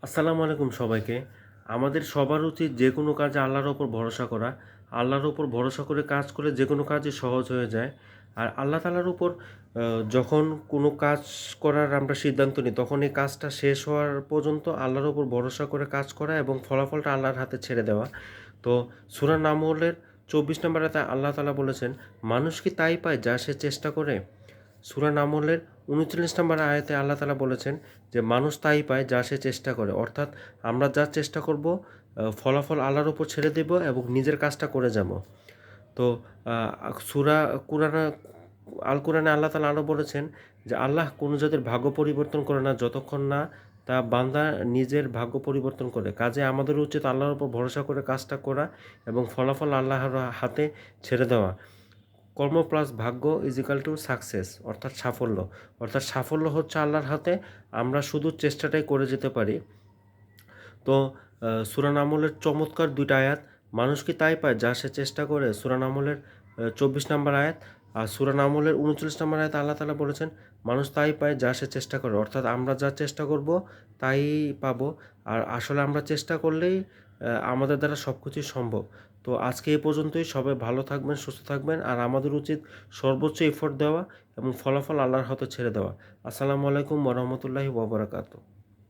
আসসালামু আলাইকুম সবাইকে। আমাদের সবার উচিত যে কোনো কাজে আল্লাহর ওপর ভরসা করা। আল্লাহর ওপর ভরসা করে কাজ করলে যে কোনো কাজই সহজ হয়ে যায়। আর আল্লাহ তাআলার উপর যখন কোনো কাজ করার আমরা সিদ্ধান্ত নিই, তখন এই কাজটা শেষ হওয়ার পর্যন্ত আল্লাহর ওপর ভরসা করে কাজ করা এবং ফলাফলটা আল্লাহর হাতে ছেড়ে দেওয়া। তো সূরা নামলের ২৪ নম্বর আয়াতে আল্লাহ তাআলা বলেছেন, "মানুষ কি তাই পায় যা সে চেষ্টা করে?" সূরা নামলের ৩৯ নম্বর আয়াতে আল্লাহ তাআলা বলেছেন যে, "মানুষ তাই পায় যা সে চেষ্টা করে।" অর্থাৎ আমরা যা চেষ্টা করব, ফলাফল আল্লাহর উপর ছেড়ে দেব এবং নিজের কাজটা করে যাব। তো আ সূরা কুরআনে আল কুরআনে আল্লাহ তাআলা আরও বলেছেন যে, "আল্লাহ কোন জাতির ভাগ্য পরিবর্তন করে না যতক্ষণ না তা বান্দা নিজের ভাগ্য পরিবর্তন করে।" কাজেই আমাদের উচিত আল্লাহর উপর ভরসা করে কাজটা করা এবং ফলাফল আল্লাহর হাতে ছেড়ে দেওয়া। কর্ম প্লাস ভাগ্য ইজ ইকুয়াল টু সাকসেস, অর্থাৎ সাফল্য। অর্থাৎ সাফল্য হচ্ছে আল্লাহর হাতে, আমরা শুধু চেষ্টাটাই করে যেতে পারি। তো সূরা নামলের চমৎকার ২ টা আয়াত, "মানুষ কি তাই পায় যা সে চেষ্টা করে?" সূরা নামলের ২৪ নম্বর আয়াত। আর সূরা নামলের ৩৯ নম্বর আয়াতে আল্লাহ তাআলা বলেছেন, "মানুষ তাই পায় যা সে চেষ্টা করে।" অর্থাৎ আমরা যা চেষ্টা করব তাই পাবো। আর আসলে আমরা চেষ্টা করলেই আমাদের দ্বারা সব কিছুই সম্ভব। তো আজকে এ পর্যন্তই। সবাই ভালো থাকবেন, সুস্থ থাকবেন। আর আমাদের উচিত সর্বোচ্চ এফোর্ট দেওয়া এবং ফলাফল আল্লাহর হাতে ছেড়ে দেওয়া। আসসালামু আলাইকুম ওয়া রাহমাতুল্লাহি ওয়া বারাকাতুহু।